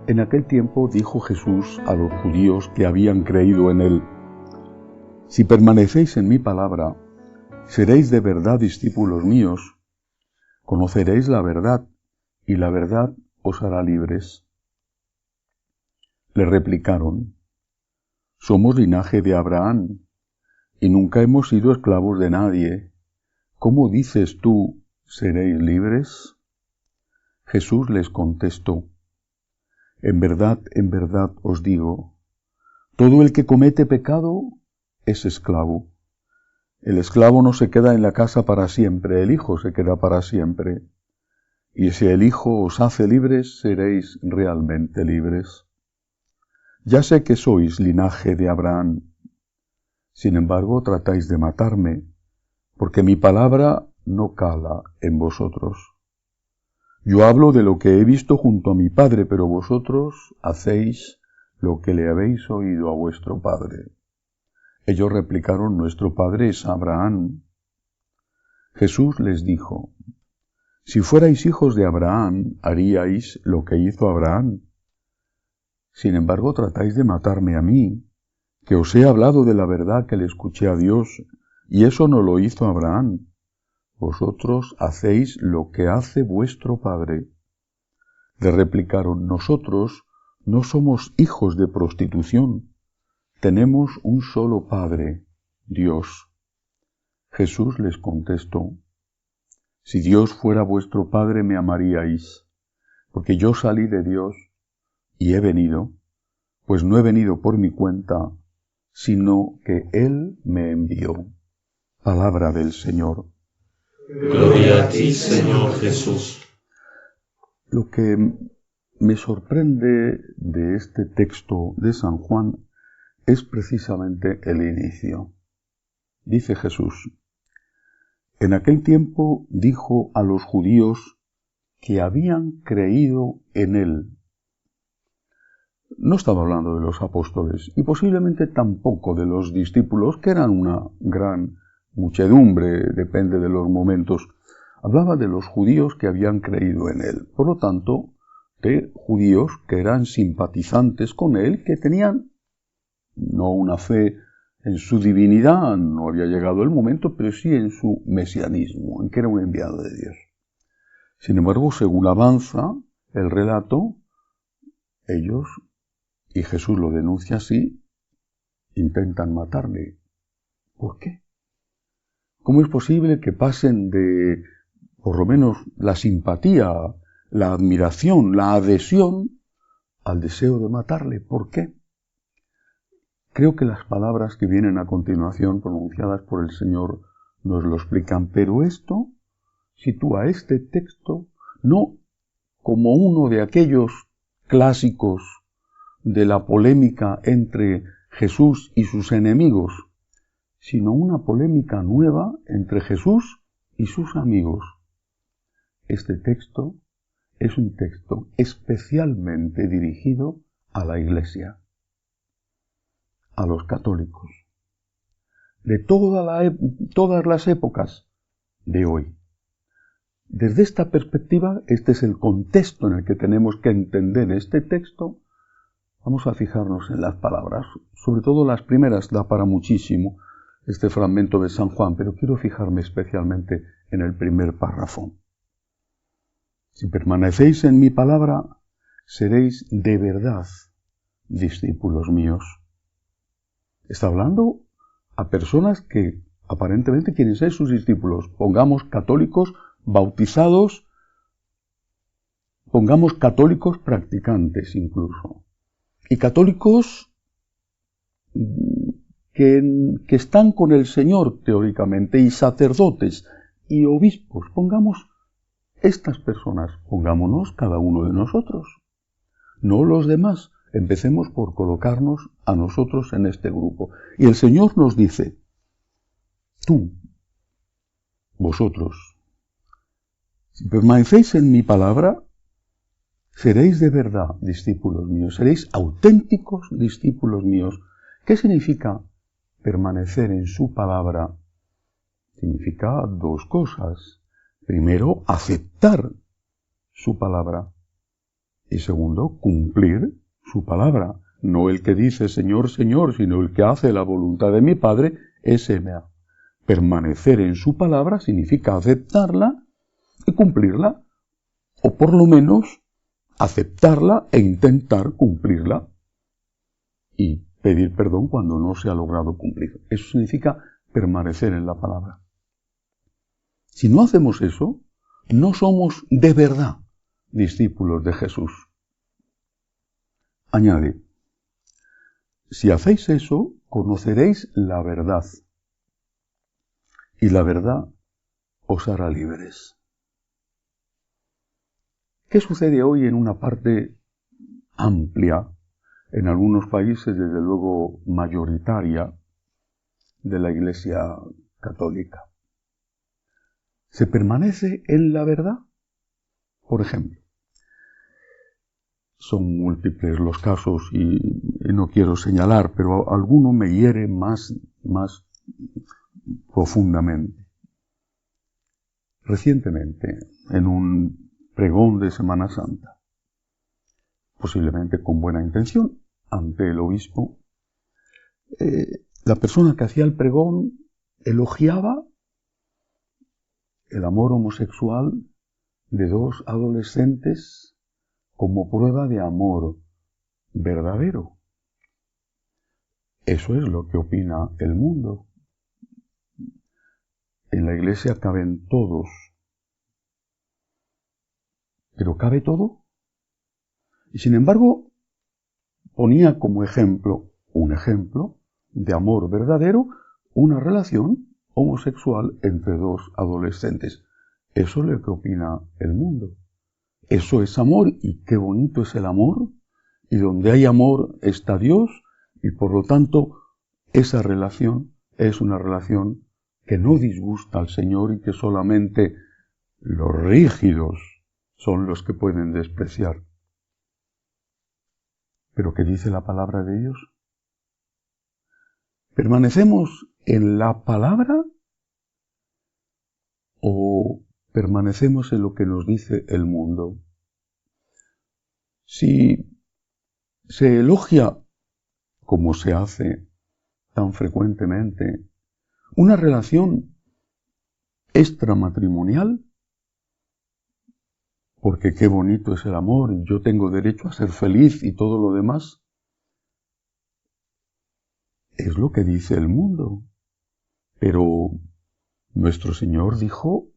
En aquel tiempo dijo Jesús a los judíos que habían creído en él: Si permanecéis en mi palabra, seréis de verdad discípulos míos, conoceréis la verdad, y la verdad os hará libres. Le replicaron: Somos linaje de Abraham, y nunca hemos sido esclavos de nadie. ¿Cómo dices tú, seréis libres? Jesús les contestó: en verdad os digo, todo el que comete pecado es esclavo. El esclavo no se queda en la casa para siempre, el Hijo se queda para siempre. Y si el Hijo os hace libres, seréis realmente libres. Ya sé que sois linaje de Abraham. Sin embargo, tratáis de matarme, porque mi palabra no cala en vosotros. Yo hablo de lo que he visto junto a mi Padre, pero vosotros hacéis lo que le habéis oído a vuestro padre. Ellos replicaron: nuestro padre es Abraham. Jesús les dijo: si fuerais hijos de Abraham, haríais lo que hizo Abraham. Sin embargo, tratáis de matarme a mí, que os he hablado de la verdad que le escuché a Dios, y eso no lo hizo Abraham. Vosotros hacéis lo que hace vuestro padre. Le replicaron: nosotros no somos hijos de prostitución. Tenemos un solo Padre, Dios. Jesús les contestó: si Dios fuera vuestro Padre, me amaríais, porque yo salí de Dios y he venido, pues no he venido por mi cuenta, sino que Él me envió. Palabra del Señor. Gloria a ti, Señor Jesús. Lo que me sorprende de este texto de San Juan es precisamente el inicio. Dice Jesús: en aquel tiempo dijo a los judíos que habían creído en él. No estaba hablando de los apóstoles y posiblemente tampoco de los discípulos, que eran una gran muchedumbre, depende de los momentos. Hablaba de los judíos que habían creído en él. Por lo tanto, de judíos que eran simpatizantes con él, que tenían no una fe en su divinidad, no había llegado el momento, pero sí en su mesianismo, en que era un enviado de Dios. Sin embargo, según avanza el relato, ellos, y Jesús lo denuncia así, intentan matarle. ¿Por qué? ¿Cómo es posible que pasen de, por lo menos, la simpatía, la admiración, la adhesión, al deseo de matarle? ¿Por qué? Creo que las palabras que vienen a continuación, pronunciadas por el Señor, nos lo explican, pero esto sitúa este texto no como uno de aquellos clásicos de la polémica entre Jesús y sus enemigos, sino una polémica nueva entre Jesús y sus amigos. Este texto es un texto especialmente dirigido a la Iglesia, a los católicos, de todas las épocas de hoy. Desde esta perspectiva, este es el contexto en el que tenemos que entender este texto. Vamos a fijarnos en las palabras, sobre todo las primeras, da para muchísimo este fragmento de San Juan, pero quiero fijarme especialmente en el primer párrafo. Si permanecéis en mi palabra, seréis de verdad discípulos míos. Está hablando a personas que aparentemente quieren ser sus discípulos, pongamos católicos bautizados, pongamos católicos practicantes incluso, y católicos que están con el Señor teóricamente, y sacerdotes y obispos. Pongamos estas personas, pongámonos cada uno de nosotros, no los demás. Empecemos por colocarnos a nosotros en este grupo. Y el Señor nos dice: tú, vosotros, si permanecéis en mi palabra, seréis de verdad discípulos míos, seréis auténticos discípulos míos. ¿Qué significa permanecer en su palabra? Significa dos cosas. Primero, aceptar su palabra. Y segundo, cumplir su palabra. No el que dice Señor, Señor, sino el que hace la voluntad de mi Padre, ese me ama. Permanecer en su palabra significa aceptarla y cumplirla, o por lo menos aceptarla e intentar cumplirla y pedir perdón cuando no se ha logrado cumplir. Eso significa permanecer en la palabra. Si no hacemos eso, no somos de verdad discípulos de Jesús. Añade, si hacéis eso, conoceréis la verdad, y la verdad os hará libres. ¿Qué sucede hoy en una parte amplia, en algunos países desde luego mayoritaria, de la Iglesia católica? ¿Se permanece en la verdad? Por ejemplo, son múltiples los casos y no quiero señalar, pero alguno me hiere más profundamente. Recientemente, en un pregón de Semana Santa, posiblemente con buena intención, ante el obispo, la persona que hacía el pregón elogiaba el amor homosexual de dos adolescentes como prueba de amor verdadero. Eso es lo que opina el mundo. En la Iglesia caben todos. ¿Pero cabe todo? Y sin embargo, ponía como ejemplo, un ejemplo de amor verdadero, una relación homosexual entre dos adolescentes. Eso es lo que opina el mundo. Eso es amor, y qué bonito es el amor, y donde hay amor está Dios, y por lo tanto esa relación es una relación que no disgusta al Señor y que solamente los rígidos son los que pueden despreciar. ¿Pero qué dice la palabra de Dios? ¿Permanecemos en la palabra o permanecemos en lo que nos dice el mundo? Si se elogia, como se hace tan frecuentemente, una relación extramatrimonial, porque qué bonito es el amor y yo tengo derecho a ser feliz y todo lo demás, es lo que dice el mundo. Pero nuestro Señor dijo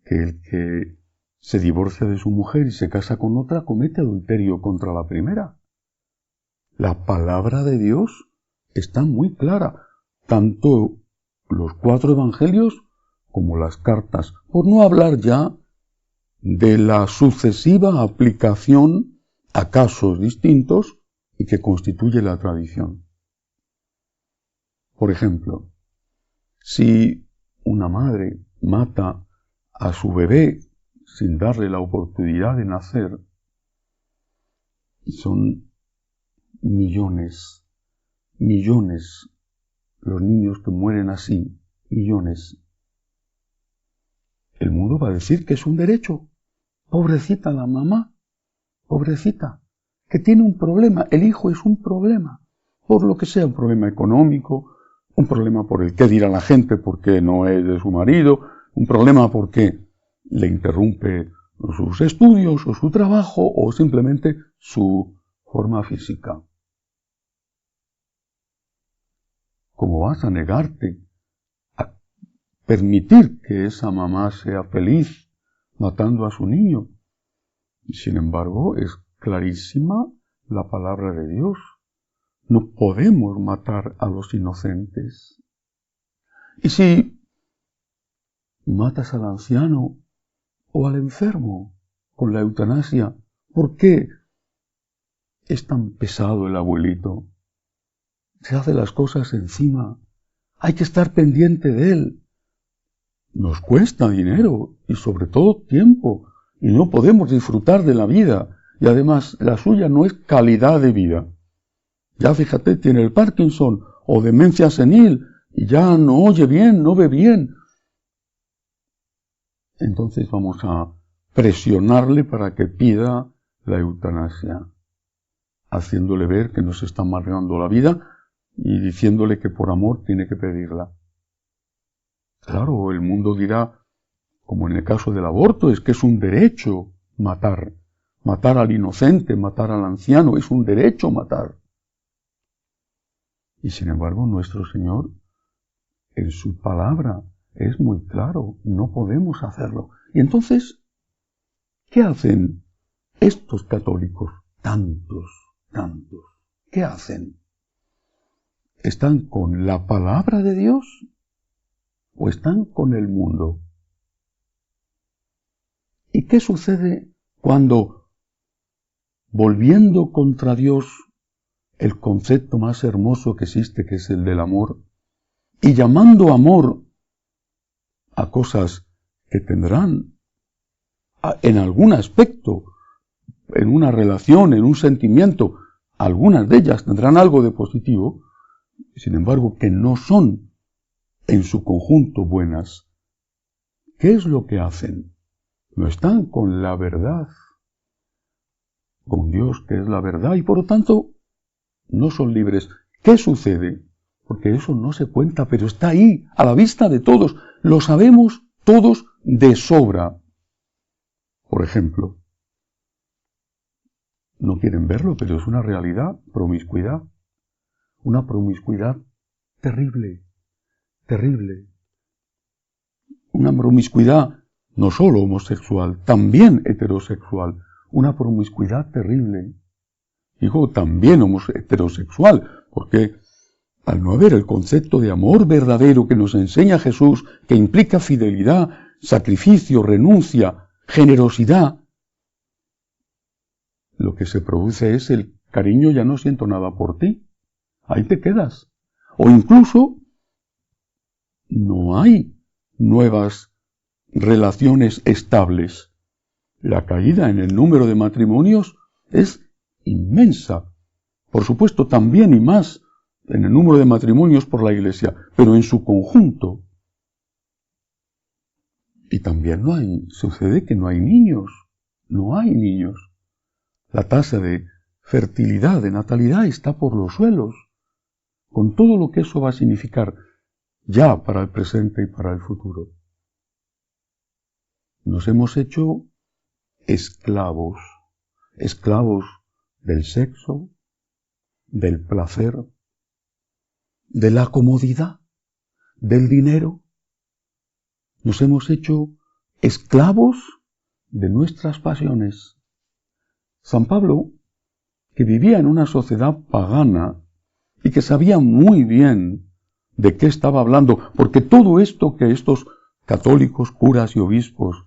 que el que se divorcia de su mujer y se casa con otra comete adulterio contra la primera. La palabra de Dios está muy clara, tanto los 4 evangelios como las cartas, por no hablar ya de la sucesiva aplicación a casos distintos y que constituye la tradición. Por ejemplo, si una madre mata a su bebé sin darle la oportunidad de nacer, y son millones los niños que mueren así, millones, el mundo va a decir que es un derecho. Pobrecita la mamá, pobrecita, que tiene un problema, el hijo es un problema, por lo que sea, un problema económico, un problema por el que dirá la gente porque no es de su marido, un problema porque le interrumpe sus estudios o su trabajo o simplemente su forma física. ¿Cómo vas a negarte a permitir que esa mamá sea feliz matando a su niño? Sin embargo, es clarísima la palabra de Dios. No podemos matar a los inocentes. Y si matas al anciano o al enfermo con la eutanasia, ¿por qué es tan pesado el abuelito? Se hace las cosas encima. Hay que estar pendiente de él. Nos cuesta dinero y sobre todo tiempo. Y no podemos disfrutar de la vida. Y además la suya no es calidad de vida. Ya fíjate, tiene el Parkinson o demencia senil y ya no oye bien, no ve bien. Entonces vamos a presionarle para que pida la eutanasia, haciéndole ver que nos está amargando la vida y diciéndole que por amor tiene que pedirla. Claro, el mundo dirá, como en el caso del aborto, es que es un derecho matar. Matar al inocente, matar al anciano, es un derecho matar. Y sin embargo, nuestro Señor, en su palabra, es muy claro, no podemos hacerlo. Y entonces, ¿qué hacen estos católicos? Tantos. ¿Qué hacen? ¿Están con la palabra de Dios o están con el mundo? ¿Y qué sucede cuando, volviendo contra Dios, el concepto más hermoso que existe, que es el del amor, y llamando amor a cosas que tendrán en algún aspecto, en una relación, en un sentimiento, algunas de ellas tendrán algo de positivo, sin embargo que no son en su conjunto buenas? ¿Qué es lo que hacen? No están con la verdad, con Dios que es la verdad, y por lo tanto no son libres. ¿Qué sucede? Porque eso no se cuenta, pero está ahí, a la vista de todos. Lo sabemos todos de sobra. Por ejemplo, no quieren verlo, pero es una realidad, promiscuidad. Una promiscuidad terrible. Una promiscuidad no solo homosexual, también heterosexual. Una promiscuidad terrible. Digo también heterosexual, porque al no haber el concepto de amor verdadero que nos enseña Jesús, que implica fidelidad, sacrificio, renuncia, generosidad, lo que se produce es el cariño, ya no siento nada por ti. Ahí te quedas. O incluso no hay nuevas relaciones estables. La caída en el número de matrimonios es inmensa. Por supuesto, también y más en el número de matrimonios por la Iglesia, pero en su conjunto. Y también sucede que no hay niños. La tasa de fertilidad, de natalidad está por los suelos, con todo lo que eso va a significar ya para el presente y para el futuro. Nos hemos hecho esclavos del sexo, del placer, de la comodidad, del dinero. Nos hemos hecho esclavos de nuestras pasiones. San Pablo, que vivía en una sociedad pagana y que sabía muy bien de qué estaba hablando, porque todo esto que estos católicos, curas y obispos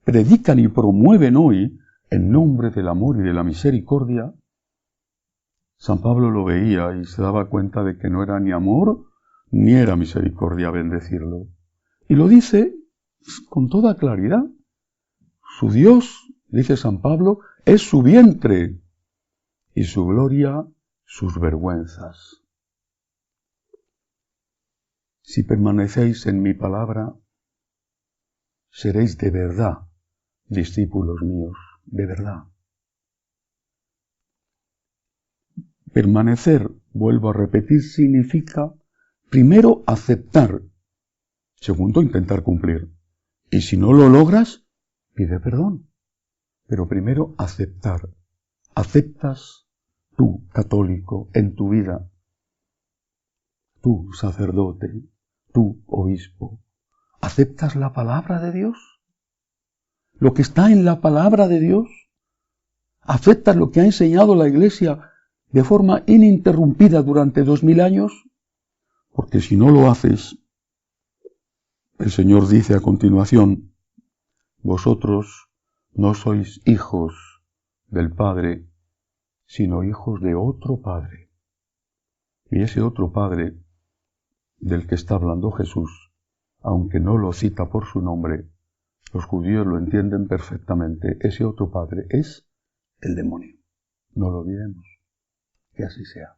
predican y promueven hoy en nombre del amor y de la misericordia, San Pablo lo veía y se daba cuenta de que no era ni amor ni era misericordia bendecirlo. Y lo dice con toda claridad. Su Dios, dice San Pablo, es su vientre y su gloria sus vergüenzas. Si permanecéis en mi palabra, seréis de verdad discípulos míos, de verdad. Permanecer, vuelvo a repetir, significa primero aceptar, segundo intentar cumplir. Y si no lo logras, pide perdón. Pero primero aceptar. Aceptas tú, católico, en tu vida, tú, sacerdote, tú, obispo, ¿aceptas la palabra de Dios? ¿Lo que está en la palabra de Dios? ¿Aceptas lo que ha enseñado la Iglesia de forma ininterrumpida durante 2000 años? Porque si no lo haces, el Señor dice a continuación, vosotros no sois hijos del Padre, sino hijos de otro Padre. Y ese otro Padre del que está hablando Jesús, aunque no lo cita por su nombre, los judíos lo entienden perfectamente. Ese otro Padre es el demonio. No lo olvidemos. Que así sea.